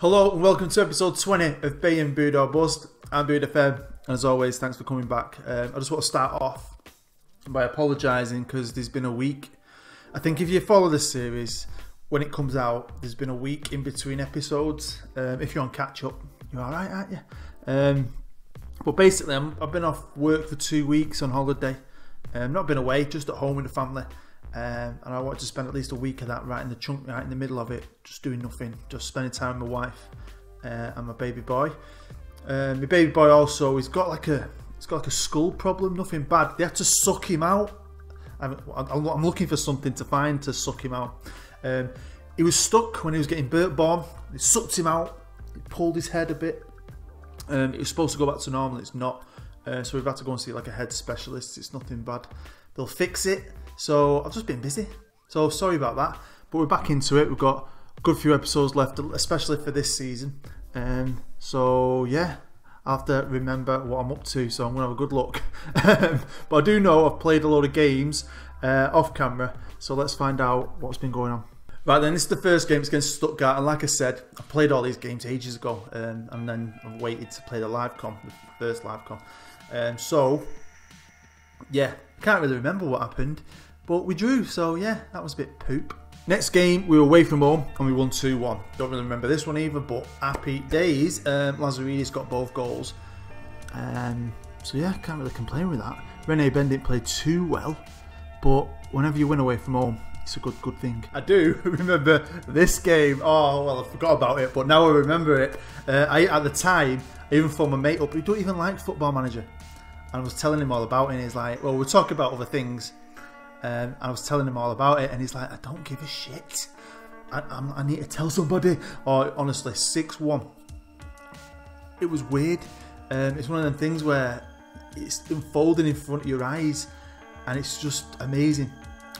Hello and welcome to episode 20 of Bayern Booed or Buzzed. I'm Booed FM, and as always, thanks for coming back. I just want to start off by apologising because there's been a week. I think if you follow this series, when it comes out, there's been a week in between episodes. If you're on catch up, you're alright, aren't you? But basically, I've been off work for 2 weeks on holiday. Not been away, just at home with the family. And I wanted to spend at least a week of that right in the chunk, right in the middle of it, just doing nothing, just spending time with my wife and my baby boy. My baby boy also, he's got like a skull problem, nothing bad. They had to suck him out. I'm looking for something to find to suck him out. He was stuck when he was getting born. They sucked him out. He pulled his head a bit. It was supposed to go back to normal. It's not. So we've had to go and see like a head specialist. It's nothing bad. They'll fix it. So I've just been busy, so sorry about that, but we're back into it. We've got a good few episodes left, especially for this season, so yeah, I have to remember what I'm up to, so I'm going to have a good look. But I do know I've played a load of games off camera, so let's find out what's been going on. Right then, this is the first game. It's against Stuttgart, and like I said, I played all these games ages ago, and then I've waited to play the live com, the first live com. So yeah, can't really remember what happened, but we drew, so yeah, that was a bit poop. Next game, we were away from home and we won 2-1. Don't really remember this one either, but happy days. Lazaridis got both goals. So yeah, can't really complain with that. Rene Ben didn't play too well, but whenever you win away from home, it's a good thing. I do remember this game. Oh, well, I forgot about it, but now I remember it. At the time, I even phoned my mate up who don't even like Football Manager. And I was telling him all about it, and he's like, well, we'll talk about other things. And I was telling him all about it, and he's like, I don't give a shit. I need to tell somebody. Oh, honestly, 6-1. It was weird. It's one of them things where it's unfolding in front of your eyes, and it's just amazing.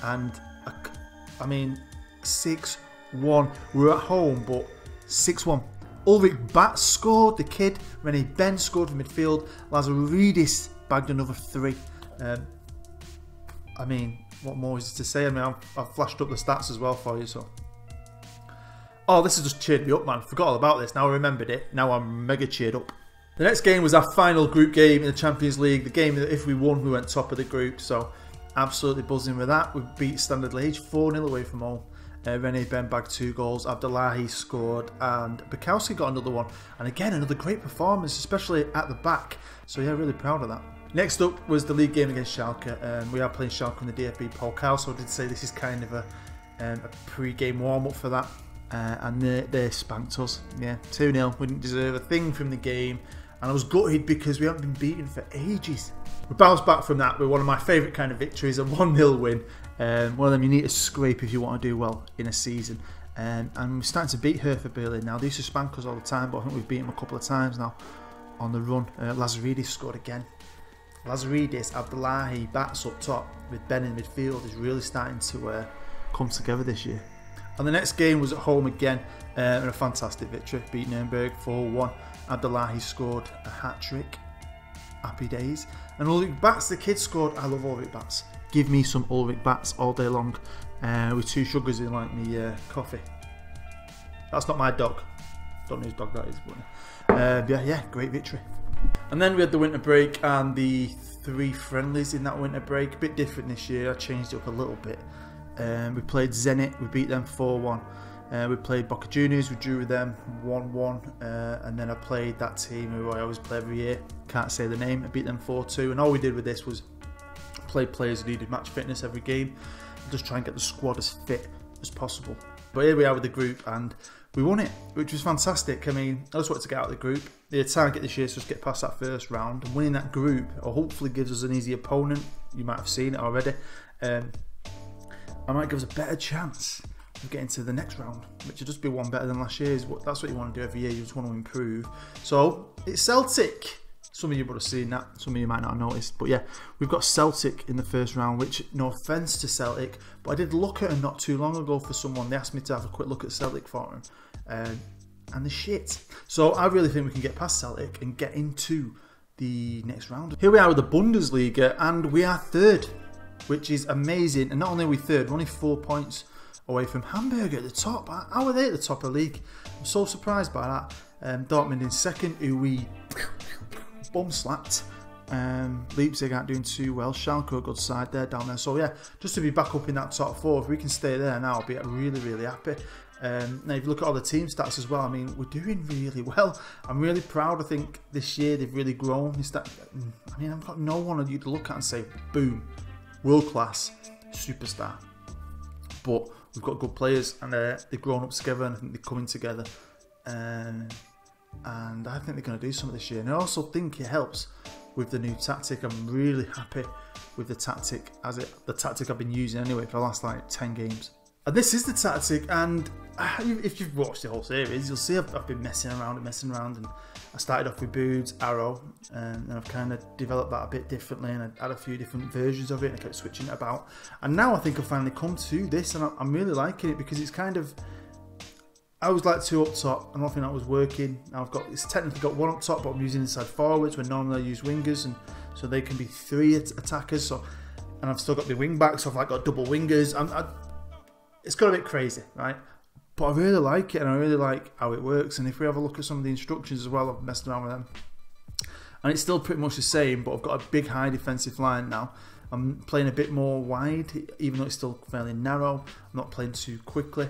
And, I mean, 6-1. We're at home, but 6-1. Ulrich Batz scored, the kid. Rene Ben scored from midfield. Lazaridis bagged another 3. I mean, what more is to say? I mean, I've flashed up the stats as well for you, so. Oh, this has just cheered me up, man. Forgot all about this. Now I remembered it. Now I'm mega cheered up. The next game was our final group game in the Champions League. The game that if we won, we went top of the group, so absolutely buzzing with that. We beat Standard Liège 4-0 away from home. Rene Ben bagged 2 goals, Abdullahi scored, and Bukowski got another one. And again, another great performance, especially at the back. So yeah, really proud of that. Next up was the league game against Schalke. We are playing Schalke in the DFB Pokal, so I did say this is kind of a pre-game warm-up for that. And they spanked us. Yeah, 2-0. We didn't deserve a thing from the game. And I was gutted because we haven't been beaten for ages. We bounced back from that with one of my favourite kind of victories, a 1-0 win. One of them you need to scrape if you want to do well in a season. And we're starting to beat Hertha Berlin now. They used to spank us all the time, but I think we've beaten them a couple of times now on the run. Lazaridis scored again. Lazaridis, Abdullahi, Batz up top with Ben in midfield is really starting to come together this year. And the next game was at home again, and a fantastic victory. Beat Nuremberg 4-1. Abdullahi scored a hat-trick. Happy days. And Ulrich Batz, the kid, scored. I love Ulrich Batz. Give me some Ulrich Batz all day long with 2 sugars in like me coffee. That's not my dog. Don't know whose dog that is, but yeah, great victory. And then we had the winter break and the 3 friendlies in that winter break. A bit different this year. I changed it up a little bit. We played Zenit. We beat them 4-1. We played Boca Juniors. We drew with them 1-1. And then I played that team who I always play every year. Can't say the name. I beat them 4-2. And all we did with this was play players who needed match fitness every game. Just try and get the squad as fit as possible. But here we are with the group, and we won it, which was fantastic. I mean, I just wanted to get out of the group. The target this year is just get past that first round, and winning that group or hopefully gives us an easy opponent. You might have seen it already. I might give us a better chance of getting to the next round, which will just be one better than last year's. That's what you want to do every year. You just want to improve. So it's Celtic. Some of you would have seen that, some of you might not have noticed. But yeah, we've got Celtic in the first round, which, no offence to Celtic, but I did look at them not too long ago for someone. They asked me to have a quick look at Celtic for them. And the shit. So I really think we can get past Celtic and get into the next round. Here we are with the Bundesliga, and we are third, which is amazing. And not only are we third, we're only 4 points away from Hamburg at the top. How are they at the top of the league? I'm so surprised by that. Dortmund in second, who we bum slapped. Leipzig aren't doing too well. Schalke, a good side there down there. So yeah, just to be back up in that top four, if we can stay there now, I'll be really, really happy. Now if you look at all the team stats as well, I mean, we're doing really well. I'm really proud. I think this year they've really grown. I mean, I've got no one of you to look at and say, boom, world class, superstar. But we've got good players, and they've grown up together, and I think they're coming together. And I think they're going to do something this year. And I also think it helps with the new tactic. I'm really happy with the tactic, the tactic I've been using anyway for the last like 10 games. And this is the tactic, and if you've watched the whole series, you'll see I've been messing around, and I started off with Boods, Arrow, and I've kind of developed that a bit differently, and I had a few different versions of it, and I kept switching it about. And now I think I've finally come to this, and I'm really liking it, because it's kind of, I always like two up top, and I don't think that was working. Now it's technically got one up top, but I'm using inside forwards when normally I use wingers, and so they can be three attackers. So, and I've still got the wing backs, so I've like got double wingers. It's got a bit crazy, right? But I really like it, and I really like how it works. And if we have a look at some of the instructions as well, I've messed around with them, and it's still pretty much the same, but I've got a big high defensive line now. I'm playing a bit more wide, even though it's still fairly narrow. I'm not playing too quickly.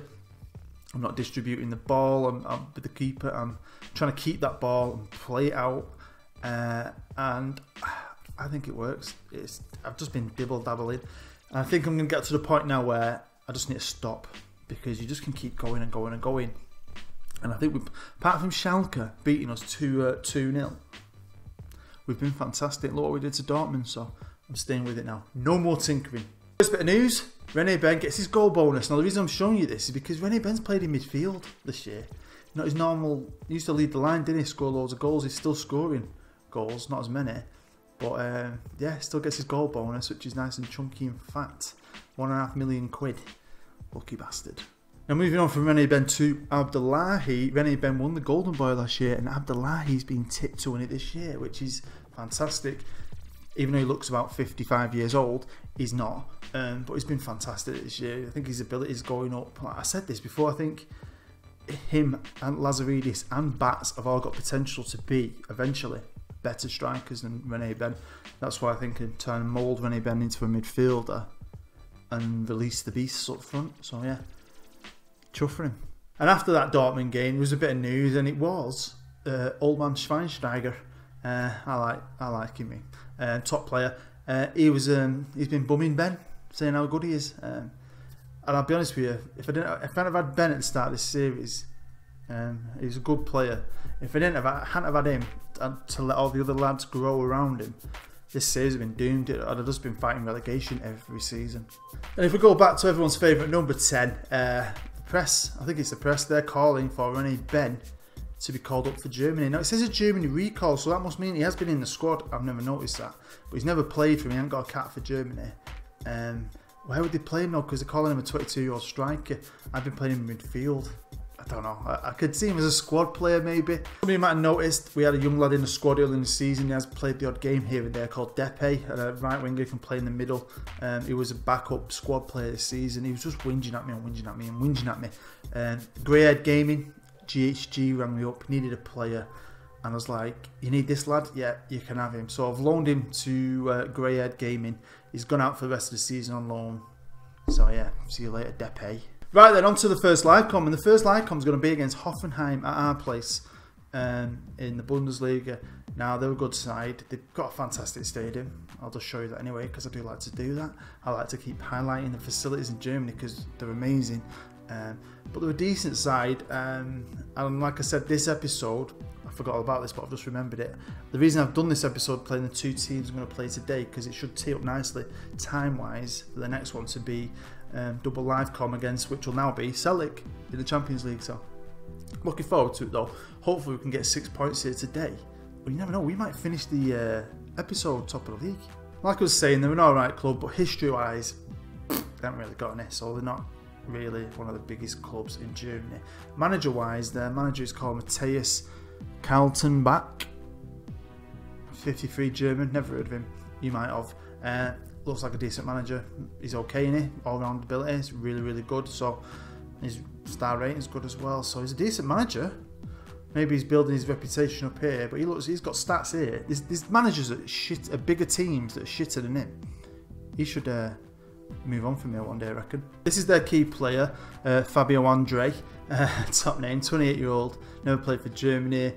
I'm not distributing the ball. I'm with the keeper. I'm trying to keep that ball and play it out. And I think it works. I've just been dibble-dabbling. And I think I'm going to get to the point now where I just need to stop, because you just can keep going and going and going. And I think, apart from Schalke beating us 2-0, we've been fantastic. Look what we did to Dortmund, so I'm staying with it now. No more tinkering. First bit of news. Rene Ben gets his goal bonus. Now the reason I'm showing you this is because Rene Ben's played in midfield this year. Not his normal, he used to lead the line, didn't he? Score loads of goals. He's still scoring goals, not as many. But yeah, still gets his goal bonus, which is nice and chunky and fat. £1.5 million. Lucky bastard. Now moving on from Rene Ben to Abdullahi. Rene Ben won the Golden Boy last year, and Abdullahi's been tipped to win it this year, which is fantastic. Even though he looks about 55 years old, he's not. But he's been fantastic this year. I think his ability is going up. Like I said this before, I think him and Lazaridis and Bats have all got potential to be, eventually, better strikers than Rene Ben. That's why I think in turn mould Rene Ben into a midfielder and release the beasts up front. So yeah, chuff for him. And after that Dortmund game, there was a bit of news, and it was old man Schweinsteiger. I like him. Top player. He's been bumming Ben, saying how good he is. And I'll be honest with you, if I hadn't have had Ben at the start of this series, he's a good player. If I hadn't have had him to let all the other lads grow around him, this series has been doomed. I'd have just been fighting relegation every season. And if we go back to everyone's favourite number 10, the press, I think it's the press, they're calling for Rene Ben to be called up for Germany. Now it says a Germany recall, so that must mean he has been in the squad. I've never noticed that, but he's never played for him. He hasn't got a cap for Germany. Why would they play him now? Because they're calling him a 22-year-old striker. I've been playing him in midfield. I don't know. I could see him as a squad player maybe. Some of you might have noticed we had a young lad in the squad early in the season. He has played the odd game here and there, called Depe, a right winger who can play in the middle. He was a backup squad player this season. He was just whinging at me and whinging at me and whinging at me. Greyhead Gaming, GHG rang me up, needed a player, and I was like, you need this lad? Yeah, you can have him. So I've loaned him to Greyhead Gaming. He's gone out for the rest of the season on loan. So yeah, see you later, Depe. Right then, on to the first live com, and the first live com is going to be against Hoffenheim at our place in the Bundesliga. Now, they're a good side. They've got a fantastic stadium. I'll just show you that anyway, because I do like to do that. I like to keep highlighting the facilities in Germany because they're amazing. But they're a decent side, and like I said, this episode, I forgot all about this, but I've just remembered it. The reason I've done this episode playing the two teams I'm going to play today, because it should tee up nicely time-wise for the next one to be double live com against, which will now be Celtic in the Champions League. So looking forward to it though. Hopefully we can get 6 points here today. But you never know, we might finish the episode top of the league. Like I was saying, they're an alright club, but history-wise, they haven't really got any, so they're not really one of the biggest clubs in Germany. Manager-wise, their manager is called Matthias Kaltenbach. 53, German, never heard of him. You might have. Looks like a decent manager. He's okay in it. All-round ability is really, really good. So his star rating is good as well. So he's a decent manager. Maybe he's building his reputation up here, but he's got stats here. There's managers that are bigger teams that are shitter than him. He should move on from here one day, I reckon. This is their key player, Fabio Andre, top name, 28-year-old, never played for Germany.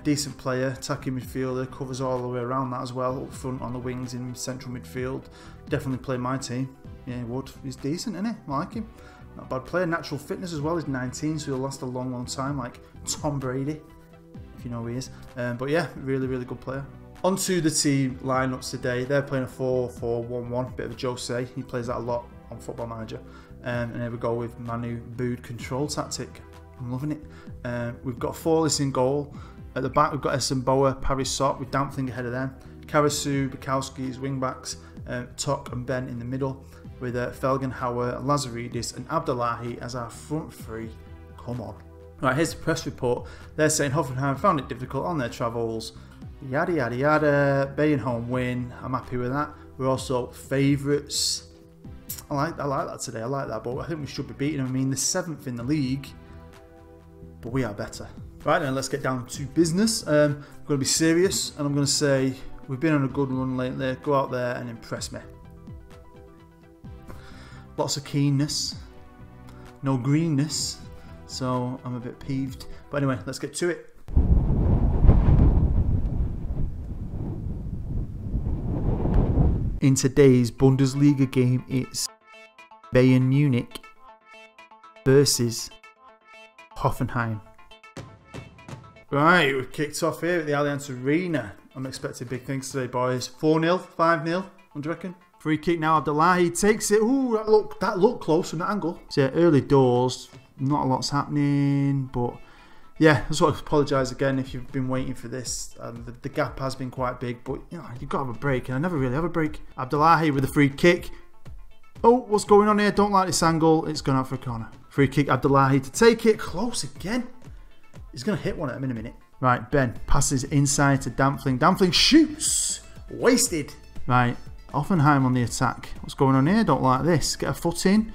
Decent player, attacking midfielder, covers all the way around that as well, up front, on the wings, in central midfield. Definitely play my team. Yeah, he would. He's decent, isn't he? I like him. Not a bad player. Natural fitness as well. He's 19, so he'll last a long, long time, like Tom Brady, if you know who he is. But yeah, really, really good player. On to the team lineups today. They're playing a 4-4-1-1, bit of a Jose. He plays that a lot on Football Manager. And here we go with Manu Bood control tactic. I'm loving it. We've got Forlis in goal. At the back, we've got Esenboa, Paris Sot with Dampfling ahead of them. Karasu, Bukowski as wing backs. Tok and Ben in the middle, with Felgenhauer, Lazaridis and Abdullahi as our front three. Come on. Right, here's the press report. They're saying Hoffenheim found it difficult on their travels. Yada, yada, yada. Bayern home win. I'm happy with that. We're also favourites. I like that today. I like that, but I think we should be beating them. I mean, the 7th in the league, but we are better. Right, then let's get down to business. I'm going to be serious, and I'm going to say we've been on a good run lately. Go out there and impress me. Lots of keenness, no greenness, so I'm a bit peeved. But anyway, let's get to it. In today's Bundesliga game, it's Bayern Munich versus Hoffenheim. Right, we've kicked off here at the Allianz Arena. I'm expecting big things today, boys. 4-0, 5-0, what do you reckon? Free kick now, Abdullahi takes it. Ooh, that looked close from that angle. So early doors, not a lot's happening, but yeah, I just want to apologise again if you've been waiting for this. The gap has been quite big, but you know, you've got to have a break, and I never really have a break. Abdullahi with a free kick. Oh, what's going on here? Don't like this angle. It's gone out for a corner. Free kick, Abdullahi to take it. Close again. He's going to hit one at him in a minute. Right, Ben passes inside to Dampfling. Dampfling shoots. Wasted. Right, Hoffenheim on the attack. What's going on here? Don't like this. Get a foot in.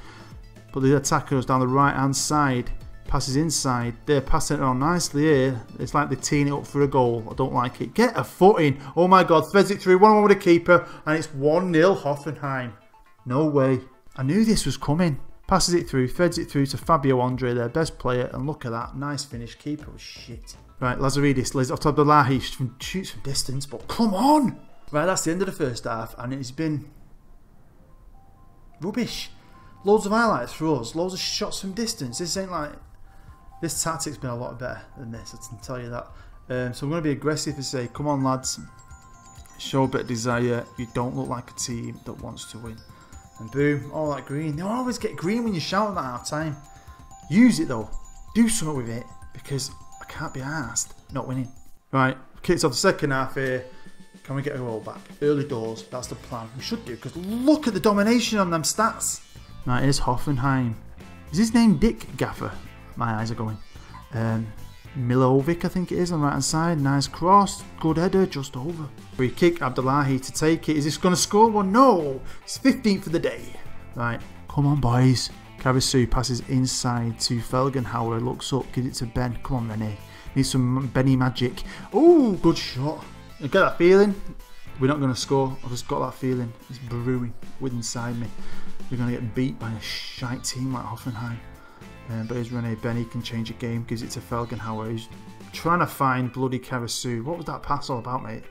But the attacker goes down the right-hand side. Passes inside. They're passing it on nicely here. It's like they're teeing it up for a goal. I don't like it. Get a foot in. Oh my God. Threads it through. 1-1 with a keeper. And it's 1-0 Hoffenheim. No way. I knew this was coming. Passes it through, threads it through to Fabio Andre, their best player, and look at that, nice finish. Keeper was shit. Right, Lazaridis lays off to Abdullahi, shoots from distance, but come on! Right, that's the end of the first half, and it's been rubbish. Loads of highlights for us, loads of shots from distance. This ain't like, this tactic's been a lot better than this, I can tell you that. So I'm going to be aggressive and say, come on lads, show a bit of desire. You don't look like a team that wants to win. And boom, all that green. They always get green when you shout at half time. Use it though. Do something with it, because I can't be arsed not winning. Right, kicks off the second half here. Can we get a goal back? Early doors, that's the plan. We should do, because look at the domination on them stats. Right, here's Hoffenheim. Is his name Dick Gaffer? My eyes are going. Milovic, I think it is, on the right hand side. Nice cross, good header, just over. Free kick, Abdullahi to take it. Is this going to score one? No! It's 15th of the day. Right, come on boys. Karasu passes inside to Felgenhauer, looks up, gives it to Ben. Come on Rene. Need some Benny magic. Oh, good shot. I get that feeling. We're not going to score. I've just got that feeling. It's brewing within inside me. We're going to get beat by a shite team like Hoffenheim. But here's Rene Ben, he can change a game, gives it to Felgenhauer, who's trying to find bloody Karasu. What was that pass all about, mate?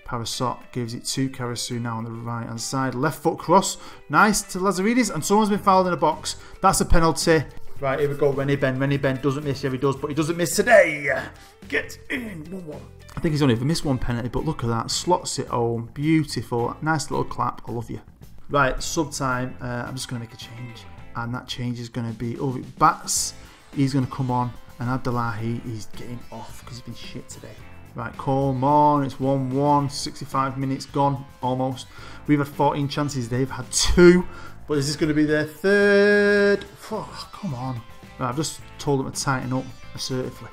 Parasot gives it to Karasu now on the right hand side. Left foot cross, nice to Lazaridis, and someone's been fouled in a box. That's a penalty. Right, here we go, Rene Ben. Rene Ben doesn't miss, yeah he does, but he doesn't miss today. Get in, 1-1. I think he's only ever missed one penalty, but look at that. Slots it home, beautiful. Nice little clap, I love you. Right, sub time. I'm just going to make a change. And that change is going to be Ulrich Bats. He's going to come on. And Abdullahi, he's getting off because he's been shit today. Right, come on. It's 1-1. 65 minutes gone, almost. We've had 14 chances. They've had 2. But is this going to be their third? Oh, come on. Right, I've just told them to tighten up assertively.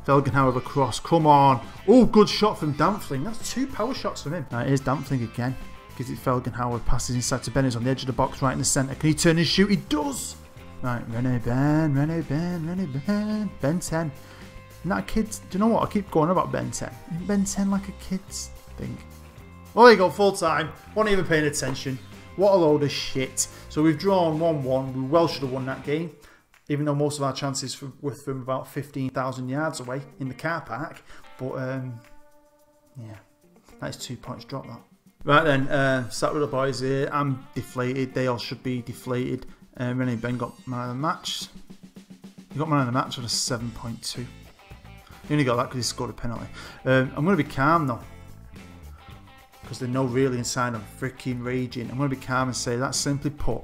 Felgenhauer with a cross. Come on. Oh, good shot from Dampfling. That's 2 power shots from him. Right, here's Dampfling again. Gives it Felgenhauer. Passes inside to Ben, who's on the edge of the box, right in the centre. Can he turn and shoot? He does. Right, Rene Ben. Ben 10. Isn't that a kid's? Do you know what? I keep going about Ben 10. Isn't Ben 10 like a kid's thing? Well, there you go, full time. Wasn't even paying attention. What a load of shit. So we've drawn 1-1. We well should have won that game. Even though most of our chances were from about 15,000 yards away in the car park. But, yeah. That is 2 points drop, that. Right then, sat with the boys here. I'm deflated. They all should be deflated. Rene Ben got man of the match. He got man of the match with a 7.2. He only got that because he scored a penalty. I'm going to be calm though. Because they know really inside I'm freaking raging. I'm going to be calm and say that, simply put,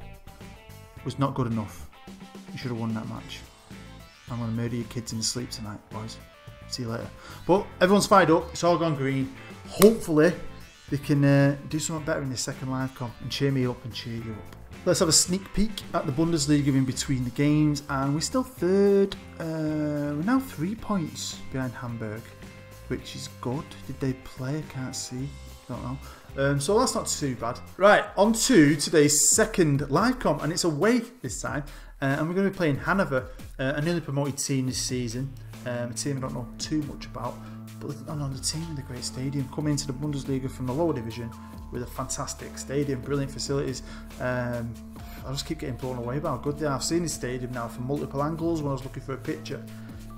was not good enough. You should have won that match. I'm going to murder your kids in the sleep tonight, boys. See you later. But everyone's fired up. It's all gone green. Hopefully they can do something better in the second live comp and cheer me up and cheer you up. Let's have a sneak peek at the Bundesliga in between the games, and we're still third. We're now 3 points behind Hamburg, which is good. Did they play? I can't see. Don't know. So that's not too bad. Right, on to today's second live comp, and it's away this time. And we're going to be playing Hanover, a newly promoted team this season. A team I don't know too much about, but the team in the great stadium, coming into the Bundesliga from the lower division with a fantastic stadium, brilliant facilities. I just keep getting blown away by how good they are. I've seen this stadium now from multiple angles when I was looking for a picture,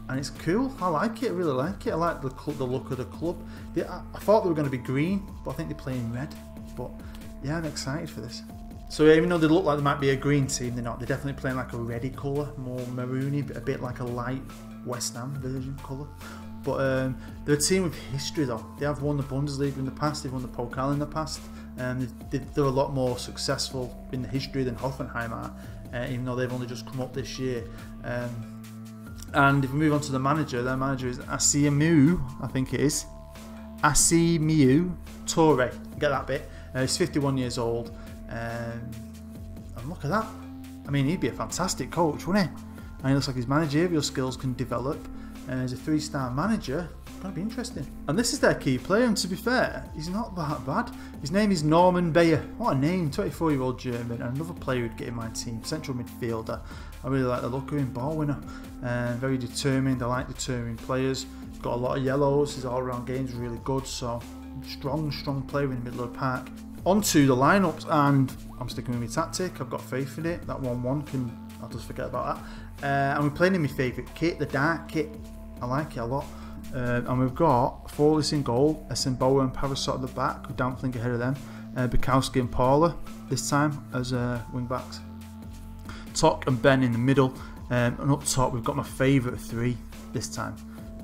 and it's cool. I like it, I really like it. I like the look of the club. I thought they were going to be green, but I think they're playing red. But yeah, I'm excited for this. So even though they look like they might be a green team, they're not. They're definitely playing like a reddy colour, more maroony, a bit like a light West Ham version colour. But they're a team with history though. They have won the Bundesliga in the past, they've won the Pokal in the past. They're a lot more successful in the history than Hoffenheim are, even though they've only just come up this year. And if we move on to the manager, their manager is Asimu, I think it is. Asimu Torre, get that bit. He's 51 years old. And look at that. I mean, he'd be a fantastic coach, wouldn't he? And he looks like his managerial skills can develop. As a 3-star manager, it's going to be interesting. And this is their key player, and to be fair, he's not that bad. His name is Norman Bayer. What a name, 24-year-old German, and another player who'd get in my team, central midfielder. I really like the look of him, ball winner. Very determined, I like determined players. Got a lot of yellows, his all-round game's really good, so strong player in the middle of the park. On to the lineups, and I'm sticking with my tactic. I've got faith in it. That 1-1 I'll just forget about that. And we're playing in my favourite kit, the dark kit. I like it a lot. And we've got Forlis in goal, Esenboa and Parasot at the back, with Dampfling ahead of them. Bukowski and Paula this time as wing backs. Tok and Ben in the middle. And up top we've got my favourite 3 this time.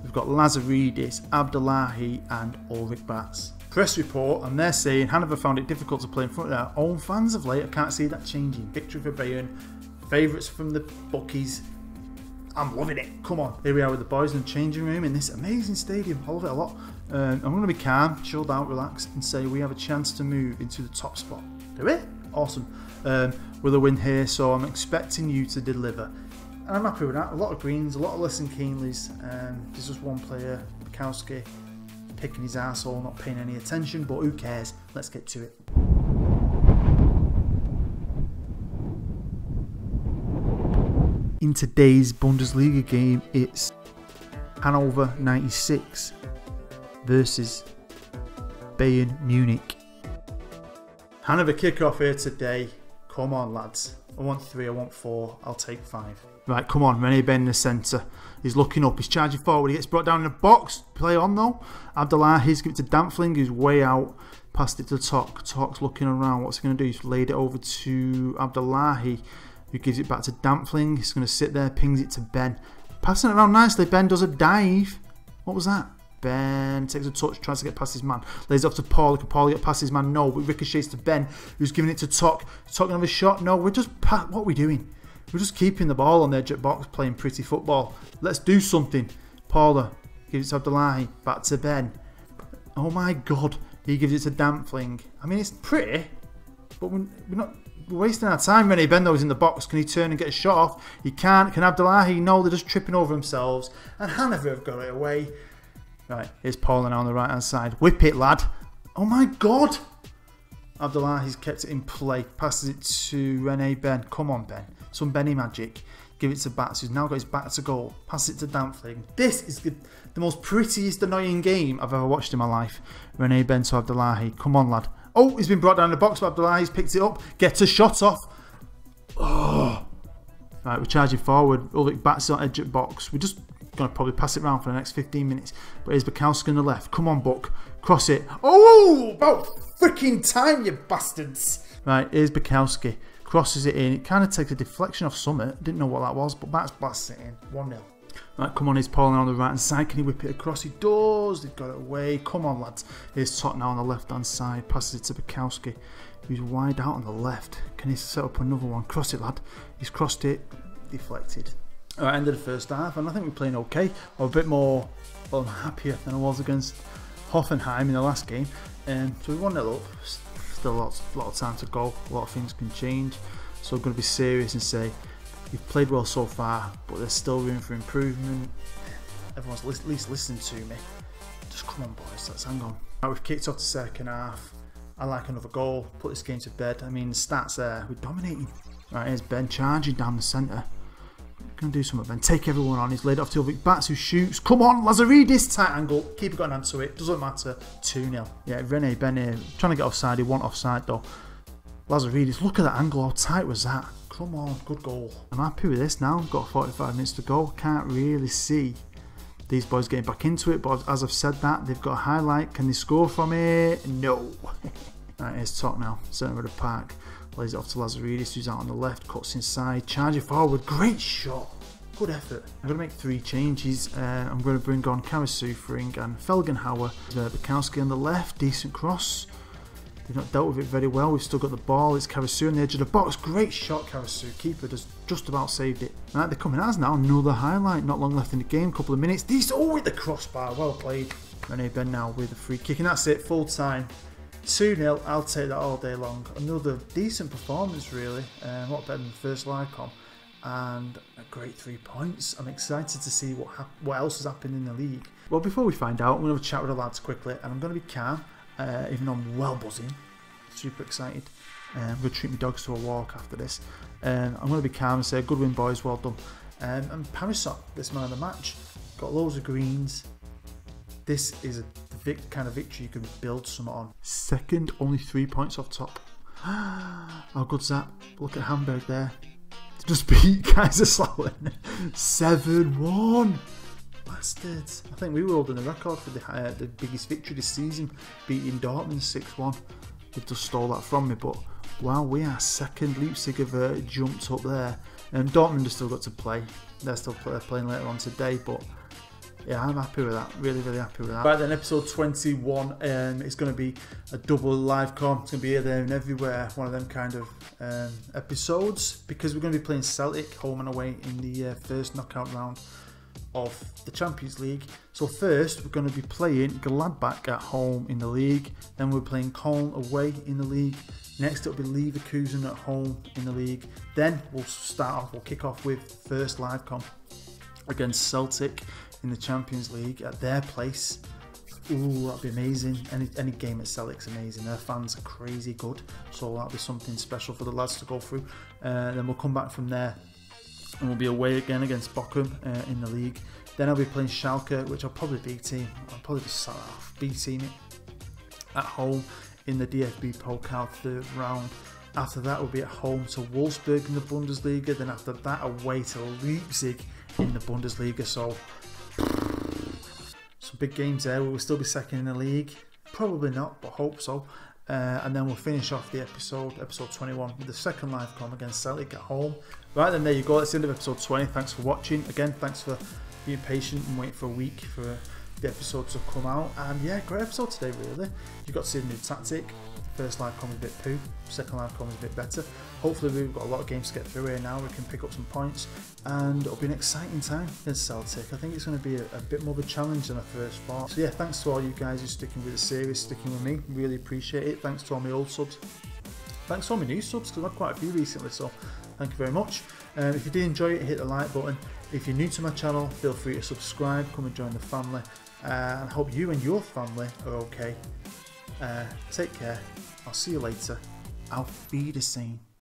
We've got Lazaridis, Abdullahi and Ulrich Bats. Press report, and they're saying Hanover found it difficult to play in front of their own fans of late. I can't see that changing. Victory for Bayern. Favourites from the bookies. I'm loving it. Come on. Here we are with the boys in the changing room in this amazing stadium. I love it a lot. I'm going to be calm, chilled out, relaxed, and say we have a chance to move into the top spot. Do it? Awesome. With a win here, so I'm expecting you to deliver. And I'm happy with that. A lot of greens, a lot of Listen Keenleys. There's just one player, Bukowski, picking his arsehole, not paying any attention, but who cares? Let's get to it. In today's Bundesliga game, it's Hannover 96 versus Bayern Munich. Hanover kick-off here today. Come on, lads. I want 3, I want 4, I'll take 5. Right, come on, Rene Ben in the centre. He's looking up, he's charging forward, he gets brought down in the box. Play on though. Abdullahi, he's giving it to Dampfling, who's way out. Passed it to Tok. Tok's looking around, what's he going to do? He's laid it over to Abdullahi, who gives it back to Dampfling. He's going to sit there, pings it to Ben. Passing it around nicely, Ben does a dive. What was that? Ben takes a touch, tries to get past his man. Lays it off to Paul. Can Paul get past his man? No, but ricochets to Ben, who's giving it to Tok. Tok gonna have a shot? No, we're just... What are we doing? We're just keeping the ball on the edge of the box, playing pretty football. Let's do something. Paula gives it to Abdullahi. Back to Ben. Oh my God. He gives it to Dampfling. I mean, it's pretty, but we're wasting our time. Rene Ben, though, is in the box. Can he turn and get a shot off? He can't. Can Abdullahi? No, they're just tripping over themselves. And Hanover have got it away. Right, here's Paula now on the right-hand side. Whip it, lad. Oh my God. Abdullahi's kept it in play. Passes it to Rene Ben. Come on, Ben. Some Benny magic. Give it to Bats, who's now got his back to goal. Pass it to Dampfling. This is the most prettiest annoying game I've ever watched in my life. Rene Ben to Abdullahi. Come on, lad. Oh, he's been brought down in the box, but Abdullahi's picked it up. Gets a shot off. Oh. Right, we're charging forward. Ulrich Bats on edge at box. We're just going to probably pass it around for the next 15 minutes. But here's Bukowski on the left. Come on, Buck. Cross it. Oh, about freaking time, you bastards. Right, here's Bukowski. Crosses it in. It kind of takes a deflection off Summit. Didn't know what that was, but Bats blasts it in. 1-0. Right, come on, here's Paul now on the right hand side. Can he whip it across? He does. They've got it away. Come on, lads. Here's Tot now on the left hand side. Passes it to Bukowski, who's wide out on the left. Can he set up another one? Cross it, lad. He's crossed it. Deflected. Alright, end of the first half, and I think we're playing okay. I'm a bit more happier than I was against Hoffenheim in the last game. So we 1-0 up. Still a lot of time to go. A lot of things can change. So I'm going to be serious and say, you've played well so far, but there's still room for improvement. Everyone's at least listening to me. Just come on, boys, let's hang on. Right, we've kicked off the second half. I like another goal. Put this game to bed. I mean, the stats there. We're dominating. Right, here's Ben charging down the centre. Gonna do something, Ben. Take everyone on. He's laid off to Ulrich Bats, who shoots. Come on, Lazaridis. Tight angle. Keeper got an hand to it. Doesn't matter. 2-0. Yeah, Rene Ben here. Trying to get offside. He wasn't offside though. Lazaridis, look at that angle. How tight was that? Come on, good goal. I'm happy with this now. Got 45 minutes to go. Can't really see these boys getting back into it, but as I've said that, they've got a highlight. Can they score from it? No. Right, here's Top now. Centre of the park. Lays it off to Lazaridis, who's out on the left. Cuts inside. Charging forward. Great shot. Good effort. I'm going to make 3 changes. I'm going to bring on Karasu, Fring and Felgenhauer. Bukowski on the left. Decent cross. They've not dealt with it very well. We've still got the ball. It's Karasu on the edge of the box. Great shot, Karasu. Keeper just about saved it. Right, they're coming as now. Another highlight. Not long left in the game. Couple of minutes. Oh, with the crossbar. Well played. Rene Ben now with a free kick. And that's it. Full time. 2-0. I'll take that all day long. Another decent performance, really. A lot better than the first live com. And a great 3 points. I'm excited to see what else has happened in the league. Well, before we find out, I'm going to have a chat with the lads quickly. And I'm going to be calm. Even though I'm well buzzing, super excited. I'm going to treat my dogs to a walk after this. I'm going to be calm and say, good win, boys, well done. And Parisot, this man of the match, got loads of greens. This is the kind of victory you can build something on. Second, only 3 points off Top. How good's that? Look at Hamburg there. Just beat Kaiserslautern 7-1. Bastards. I think we were holding the record for the biggest victory this season, beating Dortmund 6-1. They've just stole that from me, but wow, we are second. Leipzig have jumped up there, and Dortmund have still got to play. They're still playing later on today, but yeah, I'm happy with that. Really, really happy with that. Right then, episode 21. It's going to be a double live com. It's going to be here, there, and everywhere. One of them kind of episodes, because we're going to be playing Celtic home and away in the first knockout round of the Champions League. So first we're going to be playing Gladbach at home in the league, then we're playing Köln away in the league, next it'll be Leverkusen at home in the league, then we'll kick off with first live comp against Celtic in the Champions League at their place. Ooh, that'd be amazing. Any game at Celtic's amazing. Their fans are crazy good, so that'll be something special for the lads to go through. Then we'll come back from there and we'll be away again against Bochum in the league. Then I'll be playing Schalke, which I'll probably B-team. I'll probably just start off B-team it at home in the DFB Pokal third round. After that, we'll be at home to Wolfsburg in the Bundesliga. Then after that, away to Leipzig in the Bundesliga. So some big games there. We'll still be second in the league. Probably not, but hope so. And then we'll finish off the episode 21, with the second live com against Celtic at home. Right then, there you go. That's the end of episode 20. Thanks for watching. Again, thanks for being patient and waiting for a week for the episodes have come out. And yeah, great episode today, really. You got to see the new tactic. First live com was a bit poo, second live com was a bit better. Hopefully we've got a lot of games to get through here now, we can pick up some points, and it'll be an exciting time against Celtic. I think it's going to be a bit more of a challenge than I first thought. So yeah, thanks to all you guys who's sticking with the series, sticking with me, really appreciate it. Thanks to all my old subs. Thanks to all my new subs, because I've had quite a few recently, so thank you very much. If you did enjoy it, hit the like button. If you're new to my channel, feel free to subscribe, come and join the family, and I hope you and your family are okay. Take care. I'll see you later. Auf Wiedersehen.